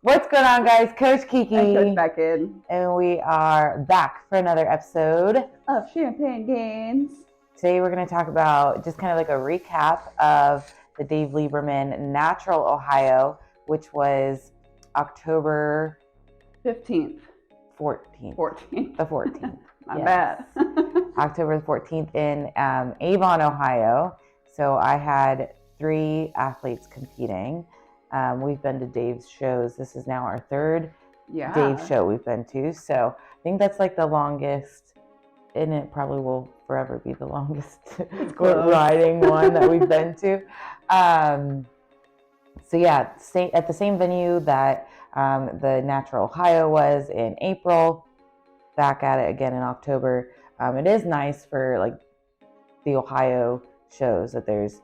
What's going on, guys? Coach Kiki and Coach Beckyn, and we are back for another episode of Champagne Gainz. Today we're going to talk about just kind of like a recap of the Dave Lieberman Natural Ohio, which was October 15th. 14th. The 14th. My bad. October the 14th in Avon, Ohio. So I had 3 athletes competing. We've been to Dave's shows. This is now our 3rd Dave show we've been to. So I think that's like the longest, and it probably will forever be the longest riding one that we've been to. So yeah, at the same venue that the Natural Ohio was in April, back at it again in October. It is nice for like the Ohio shows that there's,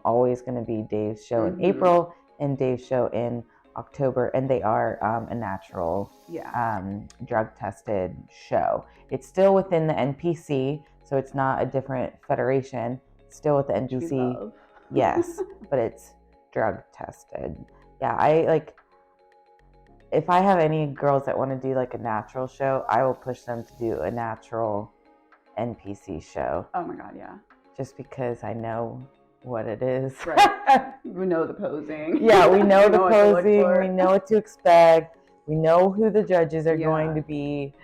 always going to be Dave's show in April and Dave's show in October, and they are a natural drug tested show. It's still within the NPC, so it's not a different federation. It's still with the NPC. Yes, but it's drug tested. Yeah, if I have any girls that want to do like a natural show, I will push them to do a natural NPC show. Oh my God, yeah. Just because I know what it is. Right. We know the posing. Yeah, we know the posing. We know what to expect. We know who the judges are going to be.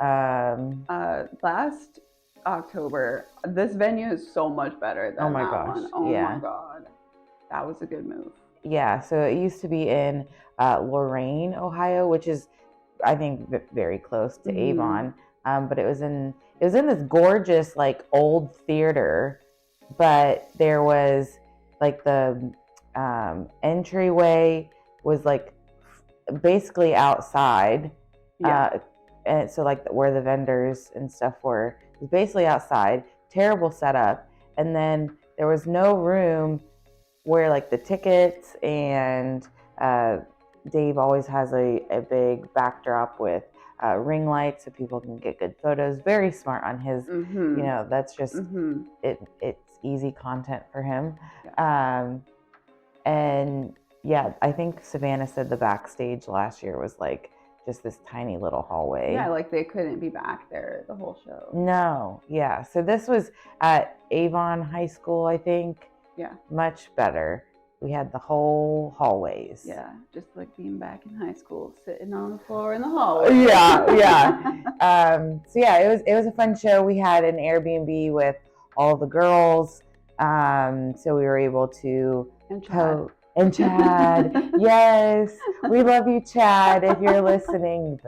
Last October, this venue is so much better than my that gosh. one. Oh my God. That was a good move. Yeah, so it used to be in Lorain, Ohio, which is, I think, very close to Avon. But it was in this gorgeous, like, old theater, but there was, like, the entryway was, like, basically outside. And so, like, where the vendors and stuff were, it was basically outside. Terrible setup. And then there was no room where, like, the tickets and Dave always has a big backdrop with ring lights so people can get good photos. Very smart on his, that's just, it's easy content for him. And yeah, I think Savannah said the backstage last year was like just this tiny little hallway. Yeah, like they couldn't be back there the whole show. No, yeah. So this was at Avon High School, I think. Yeah. Much better. We had the whole hallways. Yeah, just like being back in high school, sitting on the floor in the hallway. Yeah. So yeah, it was a fun show. We had an Airbnb with all the girls, so we were able to And Chad. Yes, we love you, Chad. If you're listening,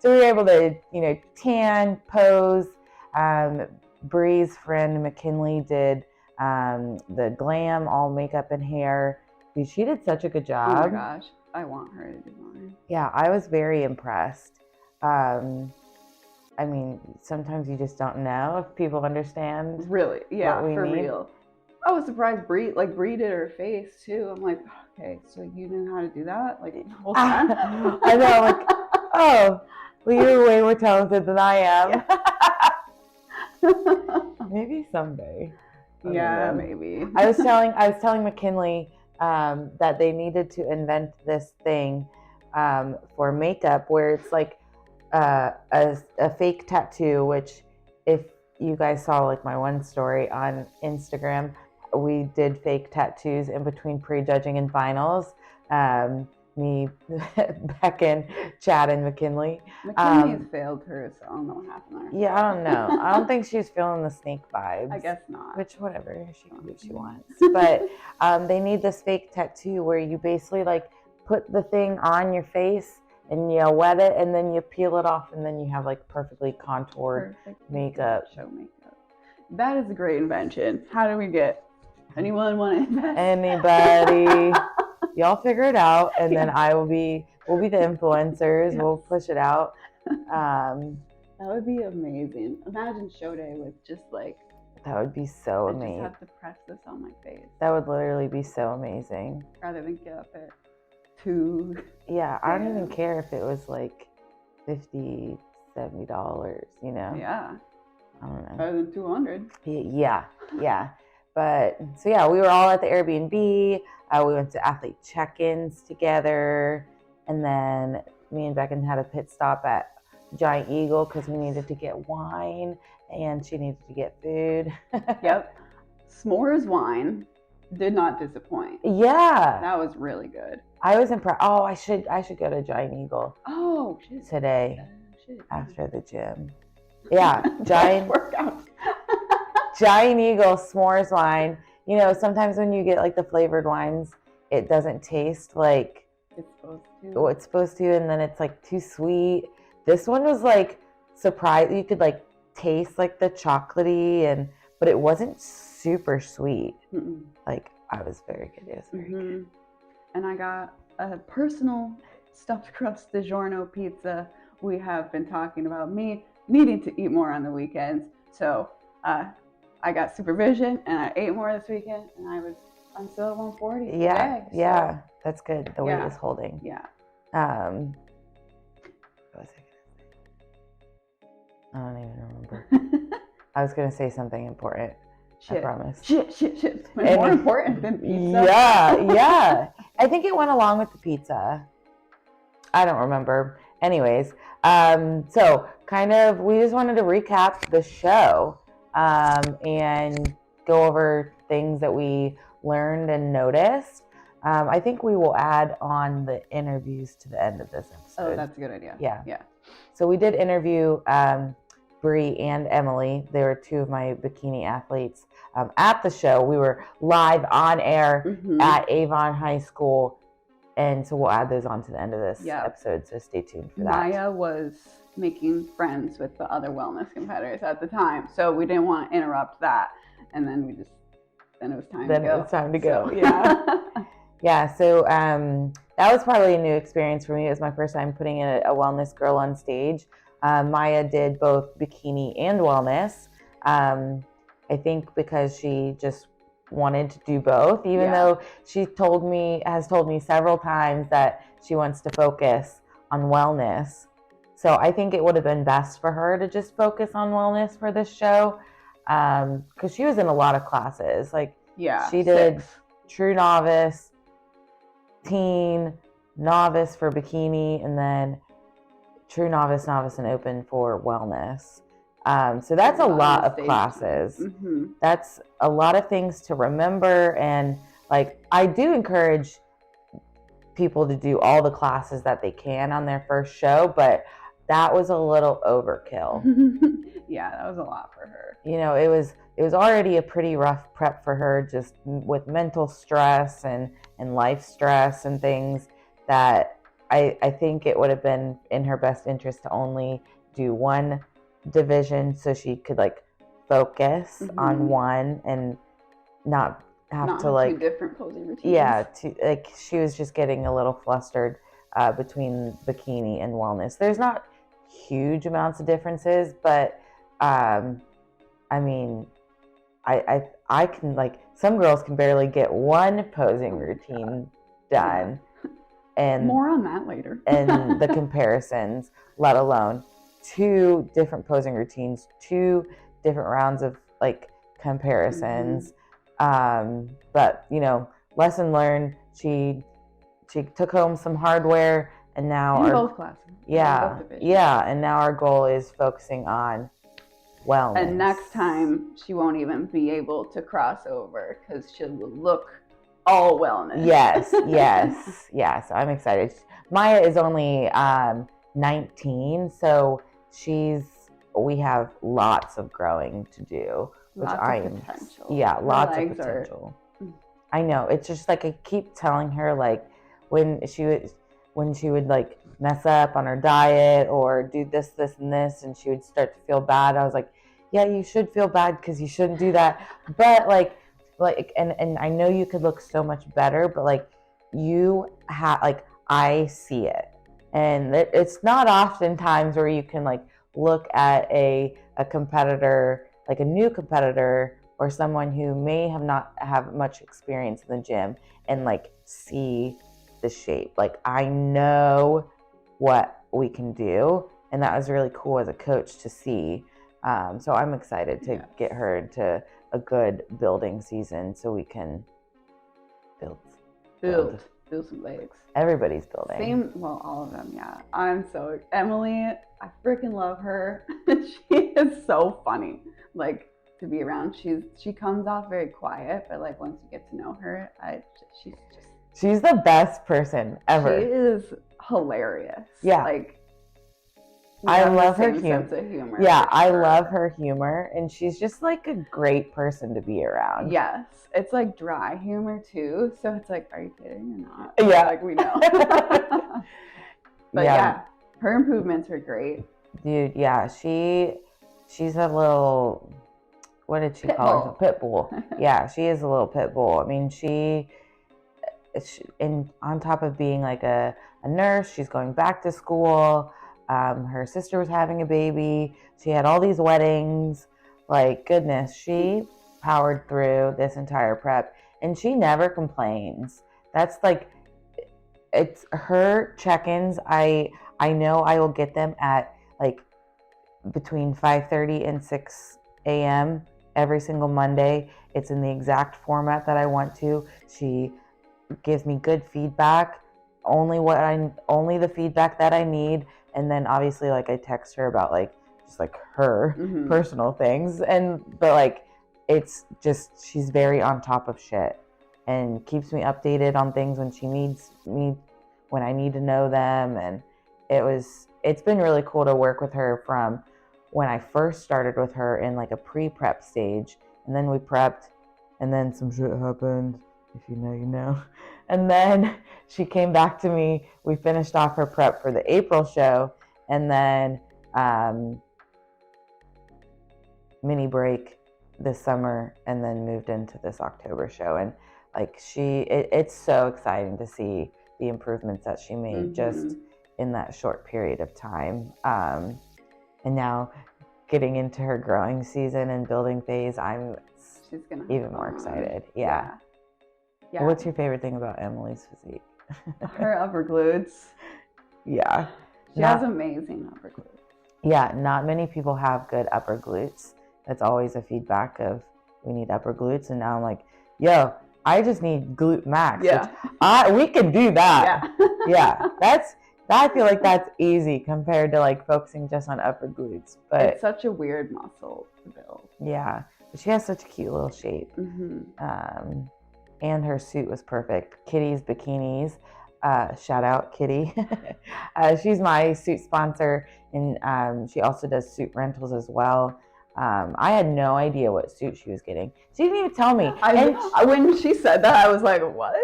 so we were able to tan, pose. Bree's friend McKinley did the glam, all makeup and hair. Dude, she did such a good job. Oh my gosh, I want her to do mine. Yeah, I was very impressed. I mean, sometimes you just don't know if people understand. Really? Yeah, what we for need. real. I was surprised Bree did her face too. I'm like, okay, so you knew how to do that? Like the whole time? I know, like, oh, well, you're way more talented than I am. Maybe someday. Yeah, maybe. I was telling McKinley that they needed to invent this thing for makeup where it's like a fake tattoo, which if you guys saw like my one story on Instagram, we did fake tattoos in between prejudging and finals. Me, Beckyn, Chad, and McKinley. McKinley's failed hers, so I don't know what happened there. Yeah, I don't know. I don't think she's feeling the snake vibes. I guess not. Which, whatever, she can do what she wants. But they need this fake tattoo where you basically like put the thing on your face and you wet it and then you peel it off and then you have like perfectly contoured makeup. Show makeup. That is a great invention. How do we get anyone want to invest? Anybody. Y'all figure it out, and then we'll be the influencers. Yes. We'll push it out. That would be amazing. Imagine show day with just like. That would be so amazing. I just have to press this on my face. That would literally be so amazing. Rather than get up at 2. Yeah, I don't even care if it was like $50, $70. Yeah. I don't know. Better than $200. Yeah. But so yeah, we were all at the Airbnb. We went to athlete check-ins together, and then me and Beckyn had a pit stop at Giant Eagle because we needed to get wine and she needed to get food. Yep. S'mores wine did not disappoint. Yeah. That was really good. I was impressed. Oh, I should go to Giant Eagle. Oh, shit. Today after the gym. Yeah, Giant workout. Giant Eagle s'mores wine. You know, sometimes when you get like the flavored wines, it doesn't taste like it's supposed to. what it's supposed to, and then it's like too sweet. This one was like surprised. You could like taste like the chocolatey, but it wasn't super sweet. Mm-mm. Like I was very good. It was very good. And I got a personal stuffed crust DiGiorno pizza. We have been talking about me needing to eat more on the weekends, so I got supervision and I ate more this weekend, and I'm still at 140. Yeah, today, yeah, that's good. The weight yeah. is holding. Yeah. What was I gonna say? I don't even remember. I was gonna say something important. Shit. I promise. Shit. More important than pizza. Yeah. I think it went along with the pizza. I don't remember. Anyways, so kind of we just wanted to recap the show and go over things that we learned and noticed. I think we will add on the interviews to the end of this episode. Oh, that's a good idea. Yeah. So we did interview Bree and Emily. They were two of my bikini athletes at the show. We were live on air at Avon High School. And so we'll add those on to the end of this episode. So stay tuned for that. Maya was making friends with the other wellness competitors at the time. So we didn't want to interrupt that. And then it was time to go. Then it was time to go. Yeah. Yeah. So that was probably a new experience for me. It was my first time putting a wellness girl on stage. Maya did both bikini and wellness. I think because she just wanted to do both, even though she has told me several times that she wants to focus on wellness. So I think it would have been best for her to just focus on wellness for this show, because she was in a lot of classes. Like she did 6. True novice, teen, novice for bikini, and then true novice, and open for wellness. So that's a lot of classes. That's a lot of things to remember. And like, I do encourage people to do all the classes that they can on their first show, but that was a little overkill. Yeah, that was a lot for her. You know, it was already a pretty rough prep for her, just with mental stress and life stress and things, that I think it would have been in her best interest to only do one division so she could like focus on one and not have to like 2 different posing routines. Yeah, like she was just getting a little flustered between bikini and wellness. There's not huge amounts of differences, but I mean, I can, like, some girls can barely get one posing routine done. And more on that later. And the comparisons, let alone 2 different posing routines, 2 different rounds of like comparisons. But you know, lesson learned. She took home some hardware, and now both classes. And now our goal is focusing on wellness. And next time she won't even be able to cross over because she'll look all wellness. Yes. So I'm excited. Maya is only 19, so we have lots of growing to do, which potential. Lots of potential. I know. It's just like I keep telling her, like, when she would like mess up on her diet or do this and this, and she would start to feel bad, I was like, yeah, you should feel bad because you shouldn't do that. But like and I know you could look so much better, but like you have, like, I see it. And it's not often times where you can like look at a competitor, like a new competitor or someone who may not have much experience in the gym, and like see the shape. Like, I know what we can do, and that was really cool as a coach to see. So I'm excited to get her to a good building season so we can build some legs. Everybody's building. All of them, yeah. Emily, I freaking love her. She is so funny, like, to be around. She comes off very quiet, but like once you get to know her, she's the best person ever. She is hilarious. Yeah. Like, I love her sense of humor. Yeah, I love her humor, and she's just like a great person to be around. Yes, it's like dry humor too, so it's like, are you kidding or not? Yeah, like we know. But yeah, her improvements are great. Dude, yeah, she's a little, what did she call herself? Pit bull. Yeah, she is a little pit bull. I mean, and on top of being like a nurse, she's going back to school. Her sister was having a baby. She had all these weddings. Like, goodness, she powered through this entire prep, and she never complains. That's like, it's her check-ins. I know I will get them at like between 5:30 and 6 a.m. every single Monday. It's in the exact format that I want to. She gives me good feedback, only the feedback that I need. And then obviously, like, I text her about like just like her personal things, but like it's just, she's very on top of shit and keeps me updated on things when she needs me, when I need to know them. And it's been really cool to work with her from when I first started with her in like a pre-prep stage, and then we prepped, and then some shit happened. If you know, you know. And then she came back to me. We finished off her prep for the April show, and then mini break this summer, and then moved into this October show. And like it's so exciting to see the improvements that she made just in that short period of time. And now getting into her growing season and building phase, she's gonna even more excited. Yeah. What's your favorite thing about Emily's physique? Her upper glutes. Yeah. She has amazing upper glutes. Yeah, not many people have good upper glutes. That's always a feedback of, we need upper glutes. And now I'm like, yo, I just need glute max. Yeah. We can do that. Yeah. Yeah. I feel like that's easy compared to like focusing just on upper glutes. But it's such a weird muscle to build. Yeah. But she has such a cute little shape. And her suit was perfect. Kitty's Bikinis. Shout out Kitty. She's my suit sponsor, and she also does suit rentals as well. I had no idea what suit she was getting. She didn't even tell me. When she said that, I was like, what?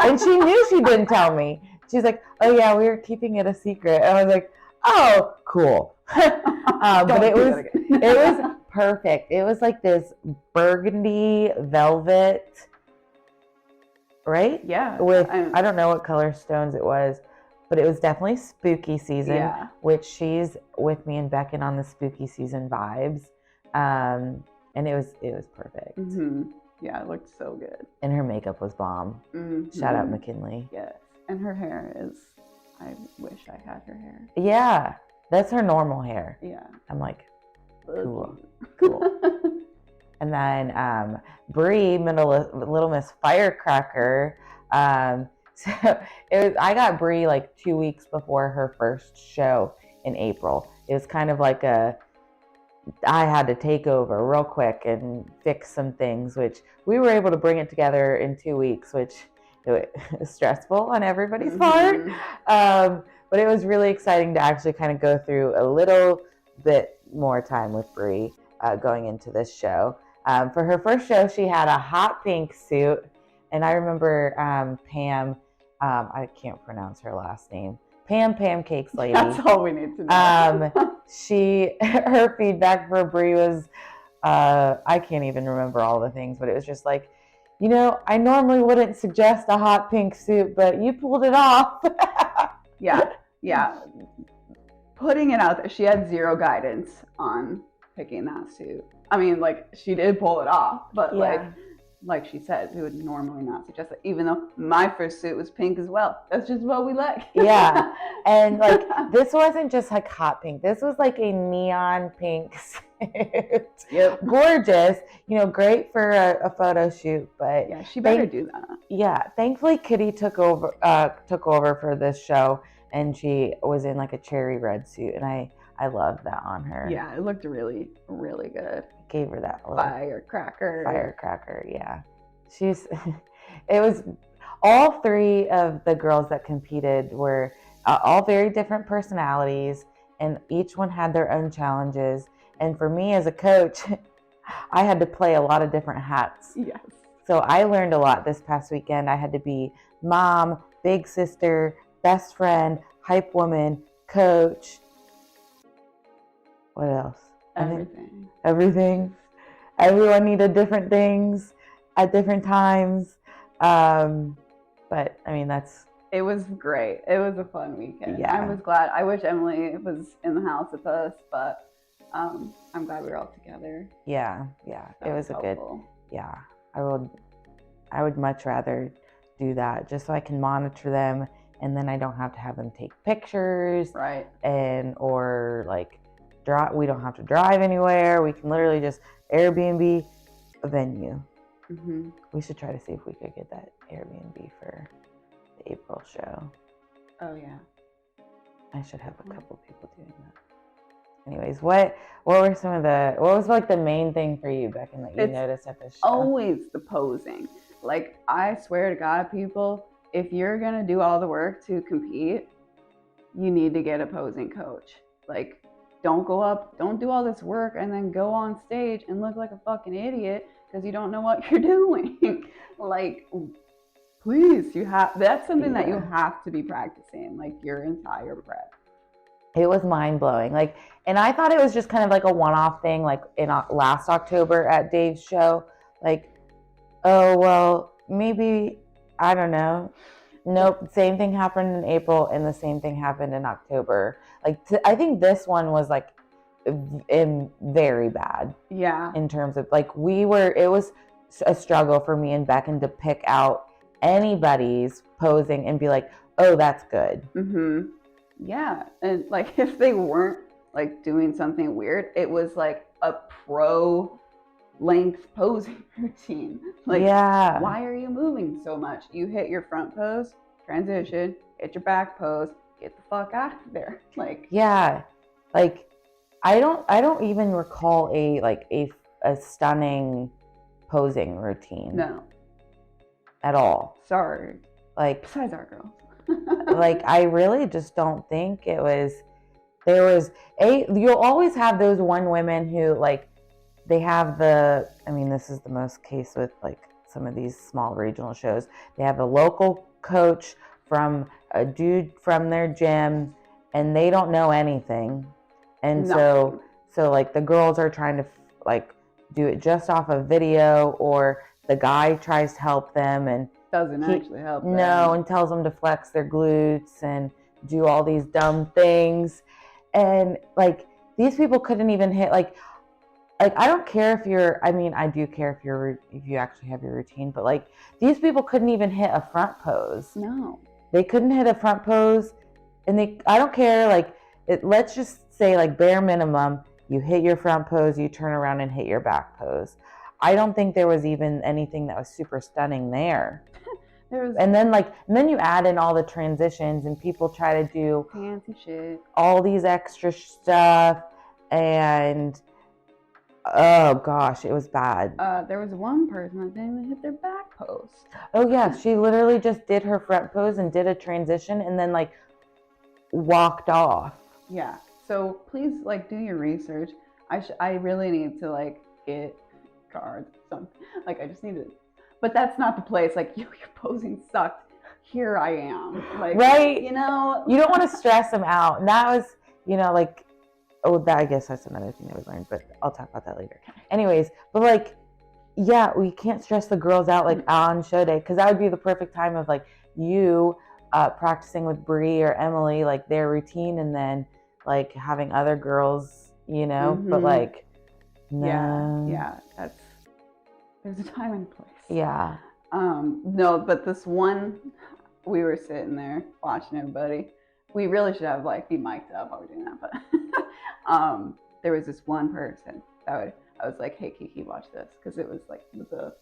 And she knew she didn't tell me. She's like, oh yeah, we were keeping it a secret. And I was like, oh, cool. But it was perfect. It was like this burgundy velvet, right? Yeah. With, I don't know what color stones it was, but it was definitely spooky season, which she's with me and Beckyn on the spooky season vibes. And it was perfect. Yeah, it looked so good. And her makeup was bomb. Shout out McKinley. Yes. And her hair is, I wish I had her hair. Yeah. That's her normal hair. Yeah. I'm like, cool. And then Bree, Little Miss Firecracker. So I got Bree like 2 weeks before her first show in April. It was kind of like I had to take over real quick and fix some things, which we were able to bring it together in 2 weeks, which it was stressful on everybody's part. But it was really exciting to actually kind of go through a little bit more time with Bree going into this show. For her first show, she had a hot pink suit. And I remember Pam, I can't pronounce her last name, Pam Pancakes Lady. That's all we need to know. Her feedback for Bree was, I can't even remember all the things, but it was just like, you know, I normally wouldn't suggest a hot pink suit, but you pulled it off. Yeah. Putting it out there, she had zero guidance on picking that suit. I mean, like, she did pull it off, but like, like she said, we would normally not suggest that, even though my first suit was pink as well. That's just what we like. Yeah. And like, this wasn't just like hot pink. This was like a neon pink suit. Yep. Gorgeous. You know, great for a photo shoot, but yeah, she better do that. Yeah. Thankfully, Kitty took over for this show, and she was in like a cherry red suit, and I love that on her. Yeah, it looked really, really good. Gave her that little firecracker. Yeah. It was, all three of the girls that competed were all very different personalities, and each one had their own challenges. And for me as a coach, I had to play a lot of different hats. Yes. So I learned a lot this past weekend. I had to be mom, big sister, best friend, hype woman, coach. What else? Everything. Everyone needed different things at different times. But I mean, it was great. It was a fun weekend. Yeah. I was glad. I wish Emily was in the house with us, but I'm glad we were all together. Yeah. It was helpful. Yeah. I would much rather do that just so I can monitor them, and then I don't have to have them take pictures. Right. Or like we don't have to drive anywhere. We can literally just Airbnb a venue. Mm-hmm. We should try to see if we could get that Airbnb for the April show. Oh yeah. I should have a couple people doing that. Anyways, what was like the main thing for you, Beckyn, that you noticed at this show? Always the posing. Like, I swear to God, people, if you're gonna do all the work to compete, you need to get a posing coach. Like, don't go up, don't do all this work and then go on stage and look like a fucking idiot because you don't know what you're doing. Like, please, that's something that you have to be practicing, like, your entire prep. It was mind-blowing. Like, and I thought it was just kind of like a one-off thing, like in last October at Dave's show. Like, oh, well, maybe, I don't know. Nope, same thing happened in April and the same thing happened in October. Like, I think this one was like very bad. Yeah. In terms of like, it was a struggle for me and Beckyn to pick out anybody's posing and be like, oh, that's good. Mm-hmm. Yeah. And like, if they weren't like doing something weird, it was like a pro length posing routine. Like, yeah. Why are you moving so much? You hit your front pose, transition, hit your back pose, get the fuck out of there. Like, yeah. Like, I don't even recall a stunning posing routine. No. At all. Sorry. Like, besides our girls. Like, I really just don't think you'll always have those one women who, like, they have this is the most case with, like, some of these small regional shows. They have a local coach from a dude from their gym, and they don't know anything. And so like, the girls are trying to, like, do it just off of video, or the guy tries to help them and doesn't actually help them. No, and tells them to flex their glutes and do all these dumb things. And like, these people couldn't even hit like I don't care if I do care if you actually have your routine, but like, these people couldn't even hit a front pose. No. They couldn't hit a front pose, and I don't care, like, let's just say, like, bare minimum, you hit your front pose, you turn around and hit your back pose. I don't think there was even anything that was super stunning there. And then you add in all the transitions, and people try to do fancy shit, all these extra stuff, and oh gosh, it was bad. There was one person that didn't even hit their back pose. Oh yeah, she literally just did her front pose and did a transition and then, like, walked off. Yeah. So please, like, do your research. I really need to, like, get cards, something. Like, I just need to. But that's not the place. Like, your posing sucked. Here I am. Like, right. You know. You don't want to stress them out. And that was, like, I guess that's another thing that we learned, but I'll talk about that later. Anyways, but like, yeah, we can't stress the girls out, like, on show day, because that would be the perfect time of, like, you practicing with Bree or Emily, like, their routine, and then, like, having other girls, Mm-hmm. but like, no. Yeah, there's a time and place. Yeah. No, but this one, we were sitting there watching everybody. We really should have like be mic'd up while we're doing that, but there was this one person that I was like, hey Kiki, watch this, because it was like the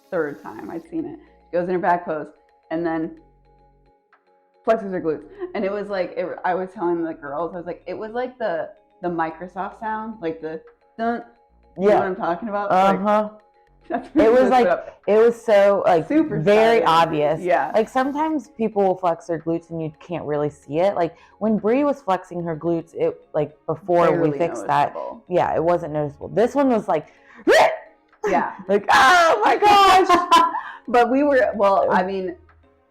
third time I'd seen it. She goes in her back pose and then flexes her glutes, and it was like I was telling the girls, I was like, it was like the Microsoft sound, like the dun. You know what I'm talking about? It was like it was so like super very exciting. obvious. Yeah. Like sometimes people will flex their glutes and you can't really see it. Like when Brie was flexing her glutes, it like before Barely we fixed noticeable. that. Yeah, it wasn't noticeable. This one was like, yeah, like oh my gosh. But we were I mean,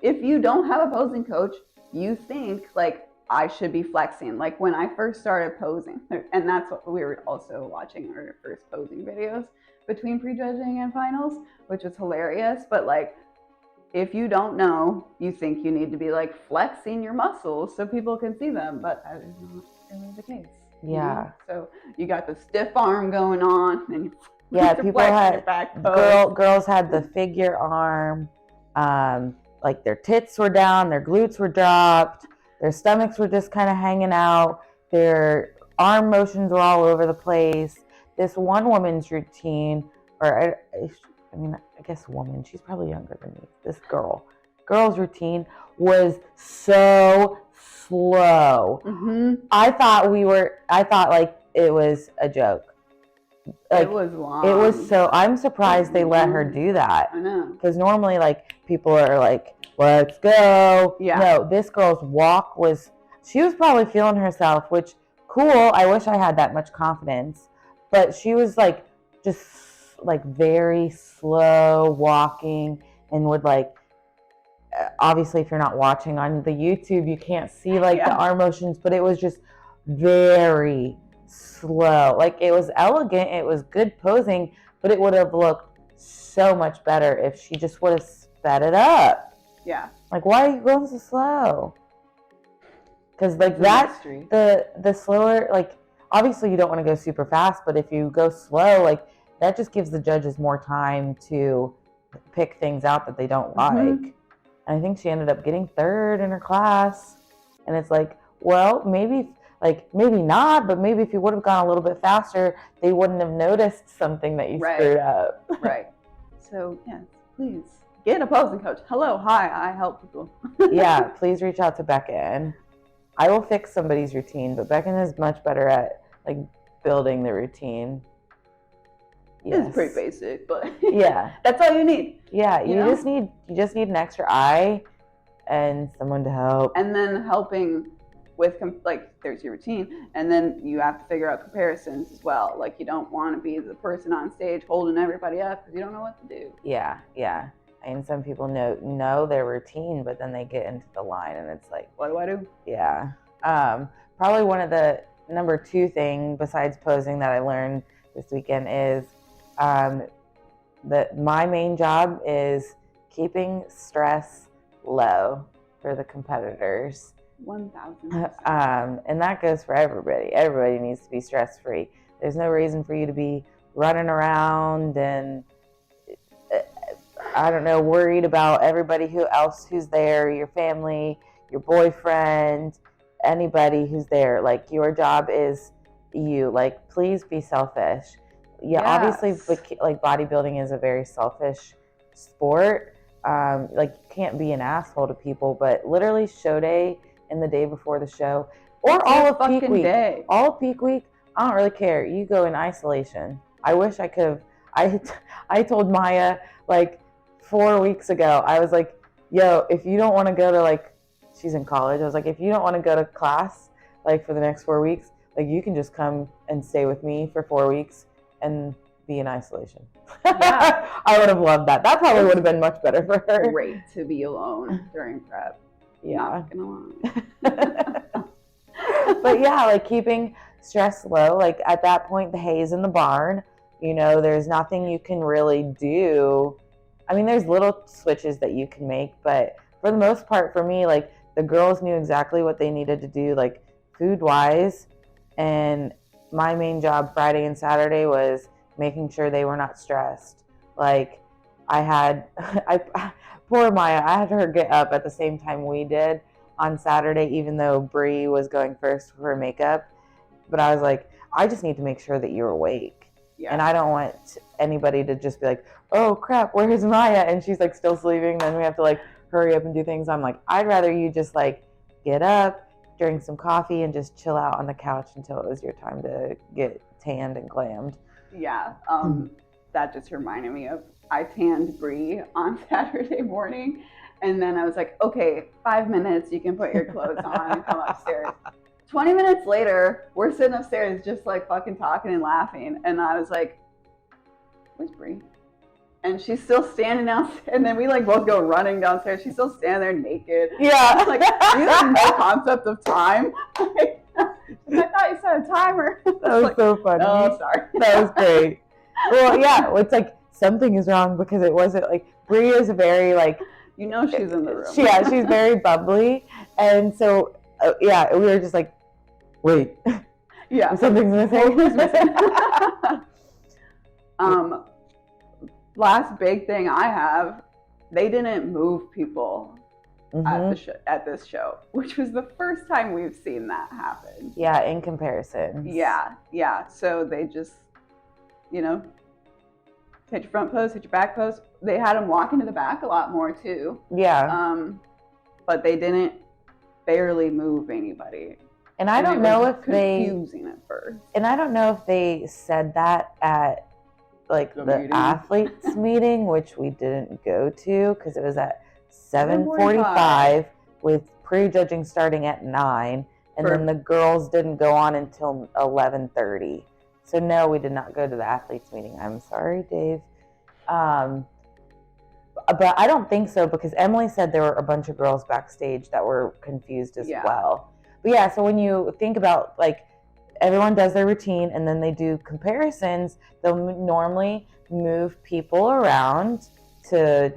if you don't have a posing coach, you think like I should be flexing. Like when I first started posing, and that's what we were also watching our first posing videos between prejudging and finals, which was hilarious. But like, if you don't know, you think you need to be like flexing your muscles so people can see them, but that is not really the case. Yeah. You know? So you got the stiff arm going on, and people had girls had the figure arm. Like their tits were down, their glutes were dropped, their stomachs were just kind of hanging out, their arm motions were all over the place. This one woman's routine, or I mean, I guess woman, she's probably younger than me. This girl's routine was so slow. Mm-hmm. I thought like it was a joke. Like, it was long. It was so. I'm surprised they let her do that. I know. Because normally, like people are like, "Let's go." Yeah. No, this girl's walk was. She was probably feeling herself, which cool. I wish I had that much confidence, but she was like just like very slow walking and would like. Obviously, if you're not watching on the YouTube, you can't see like the arm motions, but it was just very slow. Like it was elegant, it was good posing, but it would have looked so much better if she just would have sped it up. Yeah. Like why are you going so slow? Because like that, the slower, like obviously you don't want to go super fast, but if you go slow, like that just gives the judges more time to pick things out that they don't like. And I think she ended up getting third in her class. And it's like, well, maybe not, but maybe if you would have gone a little bit faster, they wouldn't have noticed something that you screwed up. Right. So, yes, please get a posing coach. Hello, hi, I help people. Yeah, please reach out to Beckyn. I will fix somebody's routine, but Beckyn is much better at like building the routine. Yes. It's pretty basic, but yeah, that's all you need. Yeah, you just need an extra eye and someone to help. And then helping with like there's your routine, and then you have to figure out comparisons as well. Like you don't want to be the person on stage holding everybody up because you don't know what to do. Yeah. And some people know their routine, but then they get into the line and it's like, what do I do? Yeah. Probably one of the number 2 thing besides posing that I learned this weekend is that my main job is keeping stress low for the competitors. 1,000%. And that goes for everybody. Everybody needs to be stress-free. There's no reason for you to be running around and I don't know, worried about everybody who's there, your family, your boyfriend, anybody who's there. Like your job is you. Like please be selfish. Yeah, yes. Obviously, like bodybuilding is a very selfish sport. Like you can't be an asshole to people, but literally show day and the day before the show, or all of peak week. All of peak week, I don't really care. You go in isolation. I wish I could have. I told Maya like 4 weeks ago. I was like, "Yo, if you don't want to go to like, she's in college. I was like, if you don't want to go to class like for the next 4 weeks, like you can just come and stay with me for 4 weeks." And be in isolation. Yeah. I would have loved that. That probably would have been much better for her. Great to be alone during prep. Yeah. Not gonna lie. But yeah, like keeping stress low. Like at that point, the hay's in the barn. You know, there's nothing you can really do. I mean, there's little switches that you can make, but for the most part, for me, like the girls knew exactly what they needed to do, like food-wise, and my main job Friday and Saturday was making sure they were not stressed. Like poor Maya, I had her get up at the same time we did on Saturday, even though Bree was going first for her makeup. But I was like, I just need to make sure that you're awake. Yeah. And I don't want anybody to just be like, oh crap, where's Maya? And she's like still sleeping. Then we have to like hurry up and do things. I'm like, I'd rather you just like get up, drink some coffee, and just chill out on the couch until it was your time to get tanned and glammed. Yeah. That just reminded me of, I tanned Bree on Saturday morning. And then I was like, okay, 5 minutes, you can put your clothes on and come upstairs. 20 minutes later, we're sitting upstairs just like fucking talking and laughing. And I was like, where's Bree? And she's still standing downstairs. And then we like both go running downstairs. She's still standing there naked. Yeah. Like, you have no concept of time. I thought you set a timer. That was like, so funny. Oh, sorry. That was great. Well, yeah, it's like something is wrong because it wasn't like, Bree is very like, you know, she's in the room. Yeah, she's very bubbly. And so, yeah, we were just like, wait. Yeah. Something's missing. Last big thing I have, they didn't move people at this show, which was the first time we've seen that happen. Yeah, in comparison. Yeah. So they just, you know, hit your front post, hit your back post. They had them walking to the back a lot more too. Yeah. But they didn't barely move anybody. And I don't know if confusing at first. And I don't know if they said that at like the athletes meeting, which we didn't go to because it was at 7:45 with prejudging starting at 9, and then the girls didn't go on until 11:30. So no, we did not go to the athletes meeting. I'm sorry, Dave. But I don't think so because Emily said there were a bunch of girls backstage that were confused as well. But yeah, so when you think about like everyone does their routine and then they do comparisons, they'll normally move people around to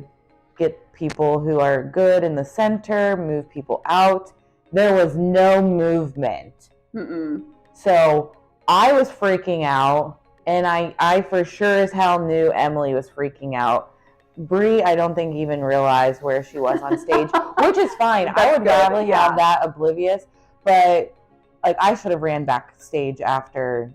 get people who are good in the center, move people out. There was no movement. So I was freaking out, and I for sure as hell knew Emily was freaking out. Bree, I don't think even realized where she was on stage, which is fine. I would gladly have that oblivious, but like I should have ran backstage after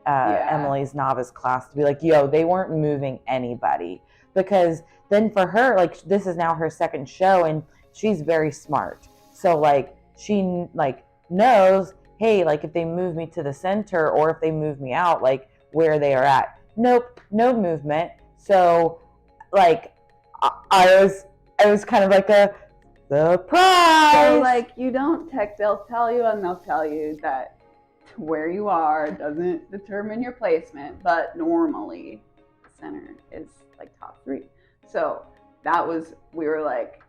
Emily's novice class to be like, yo, they weren't moving anybody. Because then for her, like this is now her second show and she's very smart. So like she like knows, hey, like if they move me to the center or if they move me out, like where they are at. Nope, no movement. So like I was kind of like a surprise. So like you don't they'll tell you and they'll tell you that where you are doesn't determine your placement, but normally the center is like top 3. So we were like,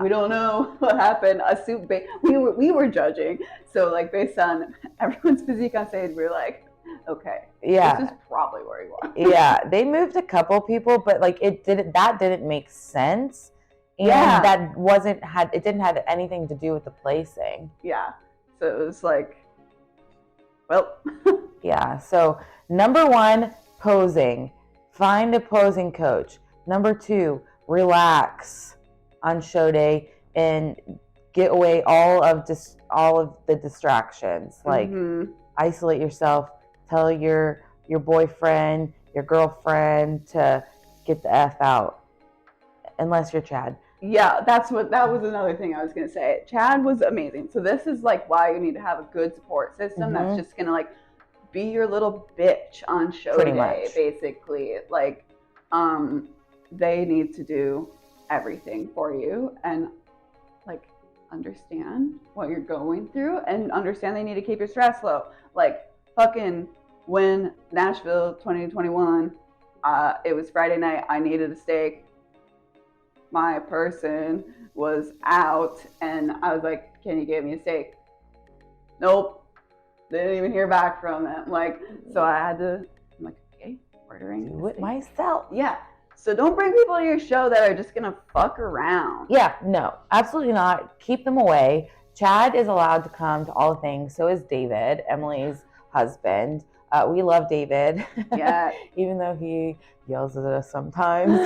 we don't know what happened. We were judging. So like based on everyone's physique on stage, we were like, okay, this is probably where you are. Yeah, they moved a couple people, but like that didn't make sense. And that it didn't have anything to do with the placing. Yeah. So it was like, well. Yeah. So number 1, posing. Find a posing coach. Number 2, relax on show day and get away all of the distractions. Like isolate yourself. Tell your boyfriend, your girlfriend to get the F out. Unless you're Chad. Yeah, that was another thing I was going to say. Chad was amazing. So this is like why you need to have a good support system that's just going to like be your little bitch on show day, basically. Like, they need to do everything for you and like understand what you're going through and understand they need to keep your stress low. Like fucking when Nashville 2021, it was Friday night, I needed a steak. My person was out and I was like, can you get me a steak? Nope. Didn't even hear back from them. Like, so I'm like, okay, ordering. Do it myself. Yeah. So don't bring people to your show that are just going to fuck around. Yeah, no, absolutely not. Keep them away. Chad is allowed to come to all things. So is David, Emily's husband. We love David. Yeah. Even though he yells at us sometimes.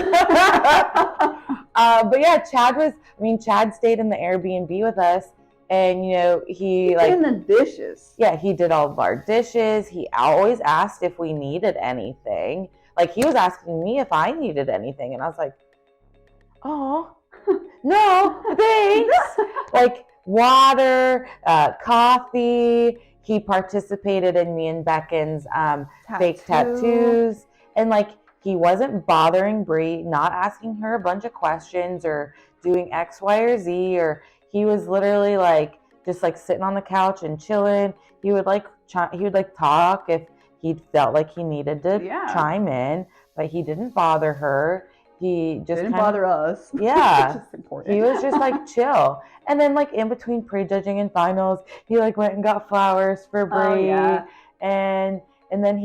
But yeah, Chad stayed in the Airbnb with us, and he like in the dishes. Yeah, he did all of our dishes. He always asked if we needed anything. Like, he was asking me if I needed anything, and I was like, oh, no, thanks. Like, water, coffee. He participated in me and Beckyn's fake tattoos. And, like, he wasn't bothering Brie, not asking her a bunch of questions or doing X, Y, or Z. Or he was literally, like, just, like, sitting on the couch and chilling. He would talk if he felt like he needed to chime in. But he didn't bother her. He just didn't bother us. Yeah. Which is important. He was just like chill. And then like in between prejudging and finals, he like went and got flowers for Brie. Oh, yeah. And then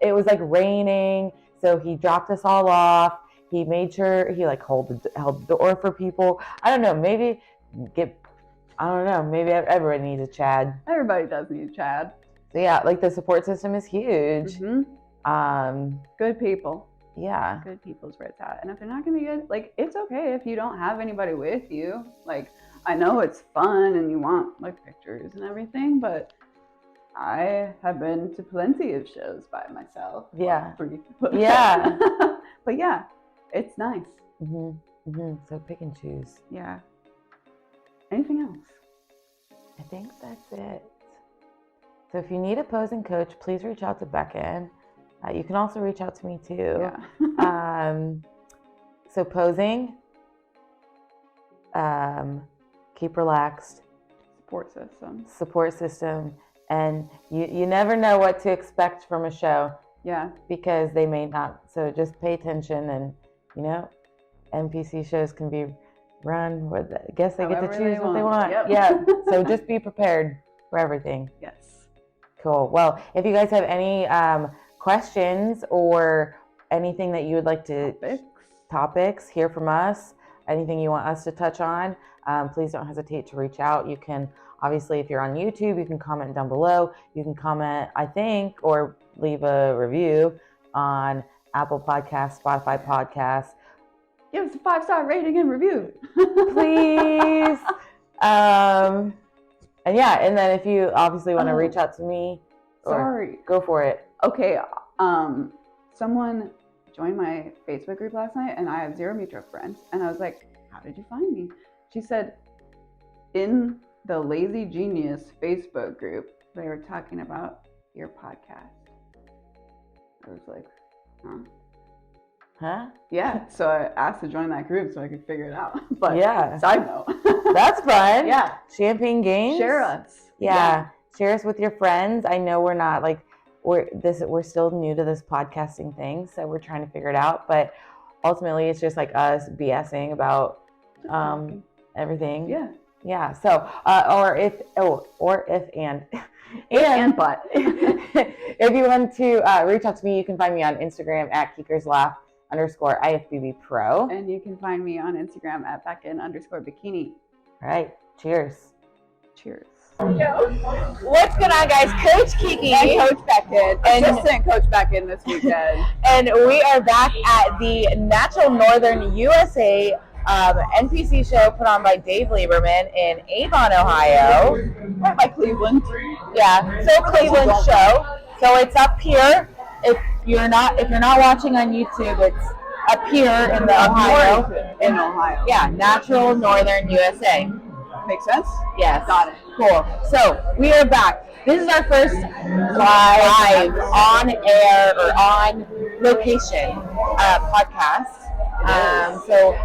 it was like raining, so he dropped us all off. He made sure he like held the door for people. I don't know, maybe everybody needs a Chad. Everybody does need a Chad. So yeah, like the support system is huge. Mm-hmm. Good people. Yeah. Good people's where it's at. And if they're not going to be good, like, it's okay if you don't have anybody with you. Like, I know it's fun and you want, like, pictures and everything, but I have been to plenty of shows by myself. Yeah. Well, 3. Yeah. But yeah, it's nice. So pick and choose. Yeah. Anything else? I think that's it. So if you need a posing coach, please reach out to Beckyn. You can also reach out to me too. Yeah. So posing, keep relaxed. Support system. And you never know what to expect from a show. Yeah. Because they may not. So just pay attention, and NPC shows can be run with, I guess they get to choose what they want. Yep. Yeah. So just be prepared for everything. Yes. Cool. Well, if you guys have any questions or anything that you would like to topics hear from us, anything you want us to touch on, please don't hesitate to reach out. You can obviously, if you're on YouTube, you can comment down below. You can comment, I think, or leave a review on Apple Podcasts, Spotify Podcasts. Give us a 5-star rating and review, please. And yeah, and then if you obviously want to reach out to me, go for it. Okay, someone joined my Facebook group last night, and I have 0 mutual friends. And I was like, how did you find me? She said, in the Lazy Genius Facebook group, they were talking about your podcast. I was like, huh? Yeah, so I asked to join that group so I could figure it out. But yeah, side note. That's fun. Yeah. Champagne Gainz. Share us. Yeah. Share us with your friends. I know we're not like, we're still new to this podcasting thing, so we're trying to figure it out. But ultimately, it's just like us BSing about everything. Yeah. Yeah. So, if you want to reach out to me, you can find me on Instagram at @KikersLaugh_IFBB Pro. And you can find me on Instagram at Beckyn_bikini. All right. Cheers. Cheers. What's going on, guys? Coach Kiki and Coach Beckyn, assistant Coach Beckyn this weekend. And we are back at the Natural Northern USA NPC show put on by Dave Lieberman in Avon, Ohio. Right by Cleveland. Yeah, so Cleveland show. So it's up here. If you're not watching on YouTube, it's up here in the Ohio. In Ohio. Yeah, Natural Northern USA. Makes sense? Yes. Got it. Cool. So we are back. This is our first live on air or on location podcast. So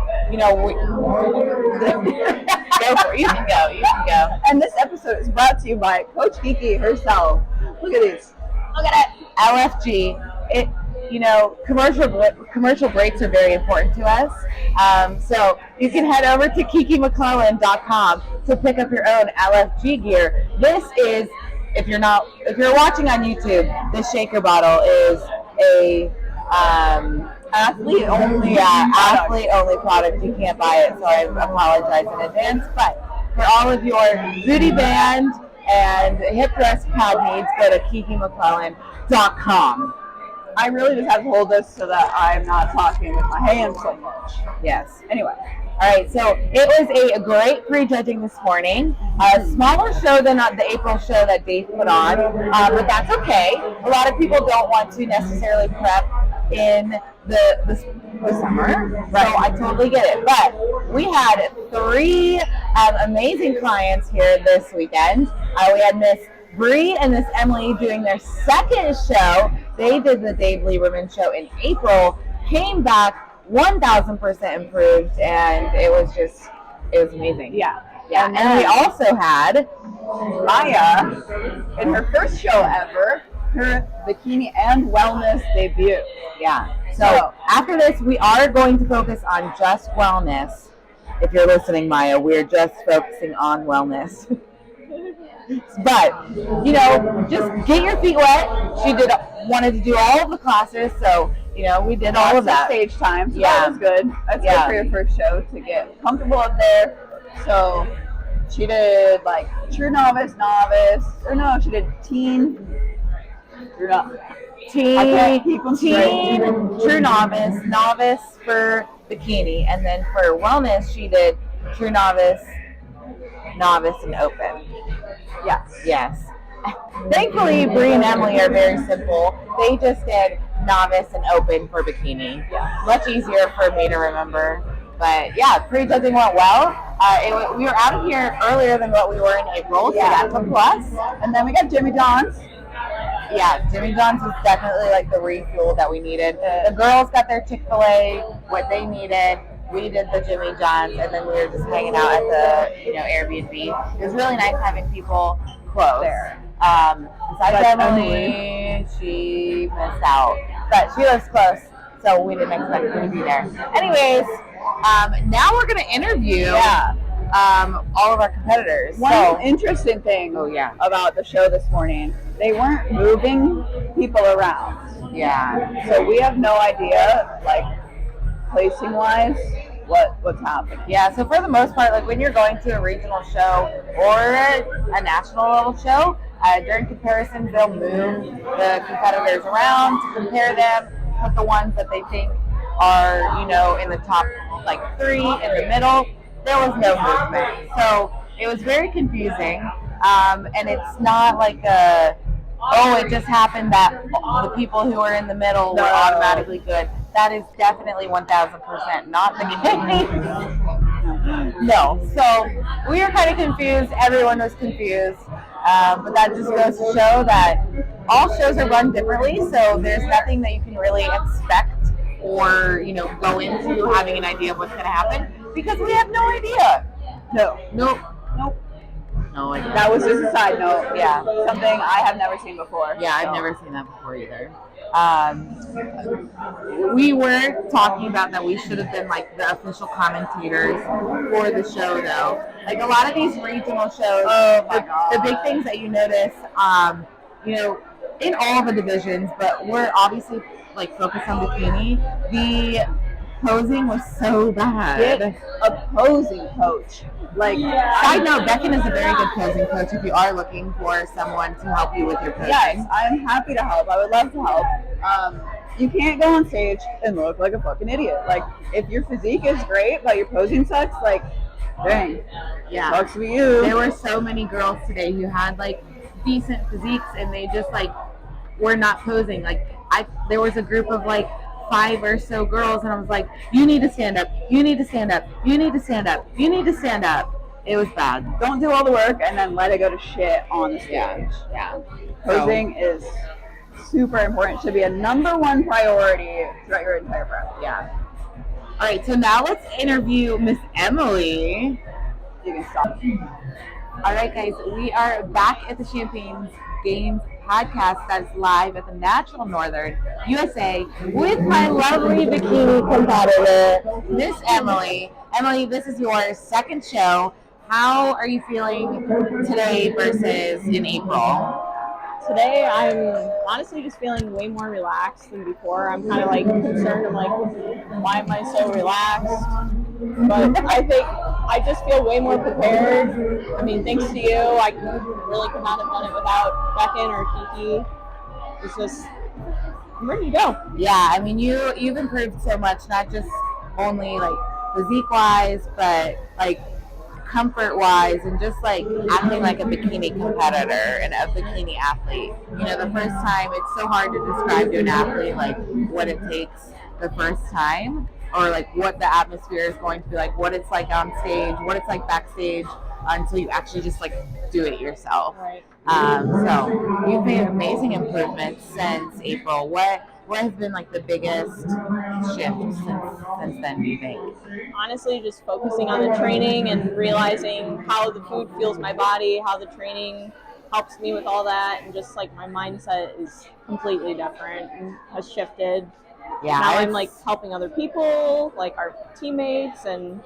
go for it. You can go. And this episode is brought to you by Coach Kiki herself. Look at these. Look at it. LFG. Commercial breaks are very important to us. So you can head over to KikiMcClellan.com to pick up your own LFG gear. This is, if you're watching on YouTube, this shaker bottle is a athlete only product. You can't buy it, so I apologize in advance. But for all of your booty band and hip thrust pad needs, go to KikiMcClellan.com. I really just have to hold this so that I'm not talking with my hands so much. Yes. Anyway. All right, so it was a great pre-judging this morning. A smaller show than the April show that Dave put on, but that's okay. A lot of people don't want to necessarily prep in the summer, right. So I totally get it. But we had 3 amazing clients here this weekend. We had Miss Bree and Miss Emily doing their second show. They did the Dave Lieberman show in April, came back 1,000% improved, and it was amazing. Yeah. And then we also had Maya in her first show ever, her bikini and wellness debut. Yeah. So after this, we are going to focus on just wellness. If you're listening, Maya, we're just focusing on wellness. But, you know, just get your feet wet. She wanted to do all of the classes, so, you know, we did all of that. Stage time, so that was good. That's good for your first show to get comfortable up there. So she did like true novice, or no, she did teen, true novice for bikini, and then for wellness she did true novice, and open. Yes. Thankfully, Bree and Emily are very simple. They just did novice and open for bikini. Yeah. Much easier for me to remember. But yeah, pre-judging went well. We were out of here earlier than what we were in April, so that's a plus. And then we got Jimmy John's. Yeah, Jimmy John's was definitely like the refuel that we needed. The girls got their Chick-fil-A, what they needed. We did the Jimmy John's, and then we were just hanging out at the Airbnb. It was really nice having people close. There. Besides Emily, she missed out, but she lives close, so we didn't expect her to be there. Anyways, now we're gonna interview all of our competitors. One interesting thing about the show this morning, they weren't moving people around. Yeah. So we have no idea, like, placing wise, what's happening. Yeah, so for the most part, like when you're going to a regional show or a national level show, during comparisons they'll move the competitors around to compare them, put the ones that they think are, in the top like 3 in the middle. There was no movement. So it was very confusing. And it's not like it just happened that the people who are in the middle were automatically good. That is definitely 1,000% not the case. No. So we were kind of confused. Everyone was confused. But that just goes to show that all shows are run differently. So there's nothing that you can really expect or, go into having an idea of what's going to happen because we have no idea. Nope. No idea. That was just a side note. Yeah. Something I have never seen before. Yeah, I've never seen that before either. We were talking about that we should have been like the official commentators for the show though. Like a lot of these regional shows, the big things that you notice, in all the divisions, but we're obviously like focused on bikini. The posing was so bad. Get a posing coach. Side note, Beckyn is a very good posing coach if you are looking for someone to help you with your posing. Yes, I'm happy to help. I would love to help. You can't go on stage and look like a fucking idiot. Like, if your physique is great, but your posing sucks, like, dang. Yeah. Sucks for you. There were so many girls today who had, like, decent physiques, and they just, like, were not posing. Like, there was a group of, like, 5 or so girls, and I was like, you need to stand up, you need to stand up, you need to stand up, you need to stand up. It was bad. Don't do all the work and then let it go to shit on the stage. Yeah. Posing is super important. Should be a #1 priority throughout your entire prep. Yeah. All right, so now let's interview Miss Emily. You can stop. All right, guys, we are back at the Champagne Gainz podcast that's live at the Natural Northern USA with my lovely bikini competitor, Miss Emily. Emily, this is your second show. How are you feeling today versus in April? Today, I'm honestly just feeling way more relaxed than before. I'm kind of like concerned. I'm like, why am I so relaxed? But I think I just feel way more prepared. I mean, thanks to you, I really could not have done it without Beckyn or Kiki. It's just, I'm ready to go. Yeah, I mean, you've improved so much, not just only like physique wise, but like comfort wise, and just like acting like a bikini competitor and a bikini athlete. You know, the first time, it's so hard to describe to an athlete like what it takes the first time, or like what the atmosphere is going to be like, what it's like on stage, what it's like backstage, until you actually just like do it yourself. Right. So you've made amazing improvements since April. What has been like the biggest shift since then, do you think? Honestly, just focusing on the training and realizing how the food fuels my body, how the training helps me with all that, and just like my mindset is completely different and has shifted. Yeah, now I'm like helping other people, like our teammates, and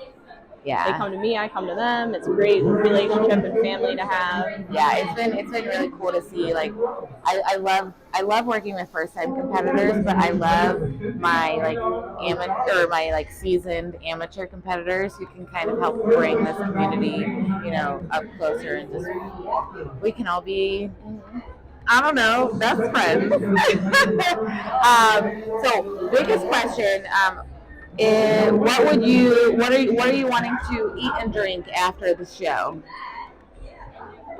yeah, they come to me, I come to them. It's a great relationship and family to have. Yeah, it's been really cool to see. Like, I love working with first time competitors, but I love my like seasoned amateur competitors who can kind of help bring this community, you know, up closer, and just we can all be, I don't know, best friends. So biggest question. What are you wanting to eat and drink after the show?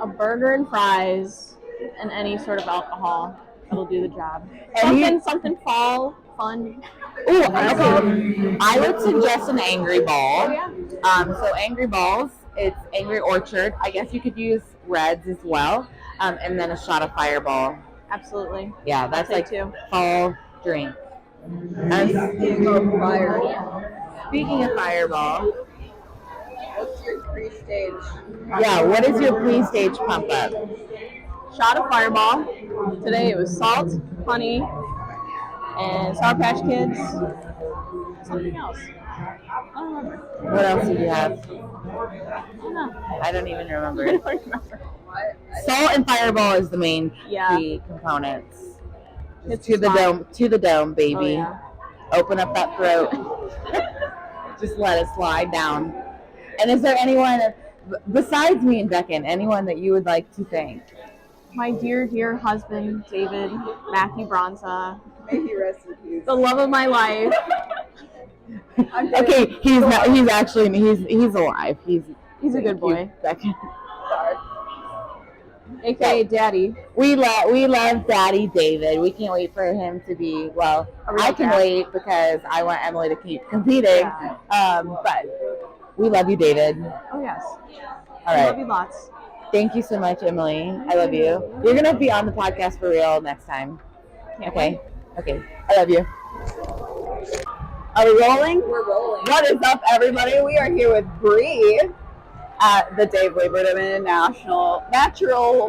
A burger and fries and any sort of alcohol that'll do the job. Something fall fun. Ooh, okay. I would suggest an Angry Ball. Oh, yeah. So Angry Balls, it's Angry Orchard. I guess you could use Reds as well, and then a shot of Fireball. Absolutely. Yeah, that's like two. Fall drink. Speaking of Fireball, What's your pre-stage? yeah, what is your pre-stage pump up? Shot of Fireball. Today it was salt, honey, and Sour Patch Kids. Something else. I don't remember. What else did you have? I don't know. I don't even remember. I don't remember. Salt and Fireball is the main Yeah. key components. It's To the dome, baby. Oh, yeah. Open up that throat. Just let it slide down. And is there anyone, besides me and Beckyn, anyone that you would like to thank? My dear, dear husband, David Matthew Bronza. May he rest in peace. The love of my life. Okay, he's alive. He's a good boy. Beckyn. AKA Daddy. We love Daddy David. We can't wait for him to be, well, I can wait because I want Emily to keep competing. Yeah. But we love you, David. Oh, yes. All I right. love you lots. Thank you so much, Emily. I love you. You're going to be on the podcast for real next time. Can't Okay? Okay. I love you. Are we rolling? We're rolling. What is up, everybody? We are here with Bree at the Dave Lieberman Nationals. Natural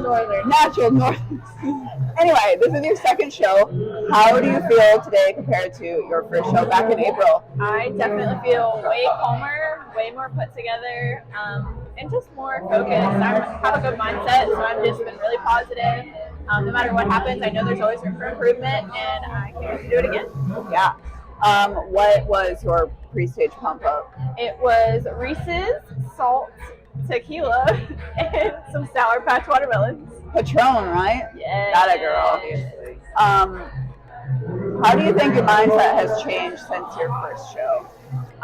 Northern. Anyway, this is your second show. How do you feel today compared to your first show back in April? I definitely feel way calmer, way more put together, and just more focused. I have a good mindset, so I've just been really positive. No matter what happens, I know there's always room for improvement, and I can't wait to do it again. Yeah. What was your pre-stage pump up? It was Reese's, salt, tequila, and some Sour Patch watermelons. Patron, right? Yeah. That a girl. How do you think your mindset has changed since your first show?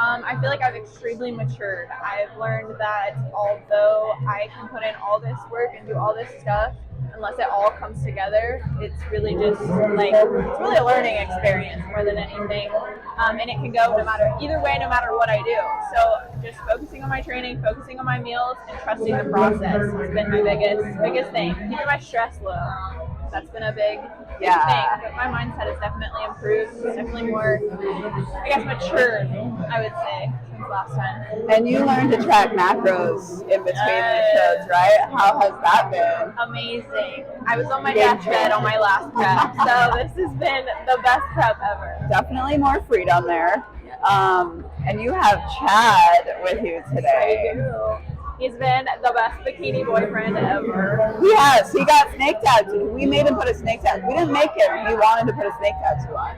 I feel like I've extremely matured. I've learned that although I can put in all this work and do all this stuff, unless it all comes together, it's really just like, it's really a learning experience more than anything. And it can go either way, no matter what I do. So just focusing on my training, focusing on my meals, and trusting the process has been my biggest thing. Keeping my stress low. That's been a big thing. But my mindset has definitely improved. It's definitely more, I guess, matured, I would say, since last time. And you learned to track macros in between the shows, right? How has that been? Amazing. I was on my deathbed on my last prep, so this has been the best prep ever. Definitely more freedom there. And you have Chad with you today. I do. He's been the best bikini boyfriend ever. He has. He got snake tattoo. We made him put a snake tattoo. We didn't make him. He wanted to put a snake tattoo on.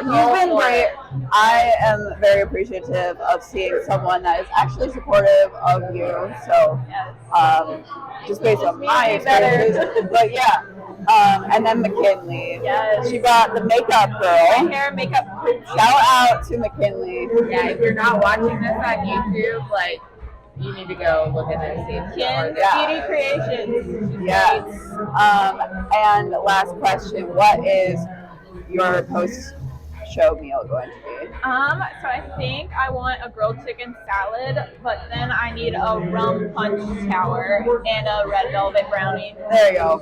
You've been great. I am very appreciative of seeing someone that is actually supportive of you. So, just based on my experiences, but yeah. And then McKinley. Yes. She brought the makeup girl. Hair and makeup. Shout out to McKinley. Yeah, if you're not watching this on YouTube, like, you need to go look at this. Kin Yeah. Beauty Creations. Yes. And last question: what is your post-show meal going to be? So I think I want a grilled chicken salad, but then I need a rum punch tower and a red velvet brownie. There you go.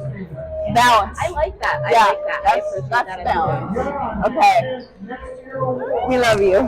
Balance. I like that. I Yeah, like that. I that's appreciate that. balance. Okay. We love you.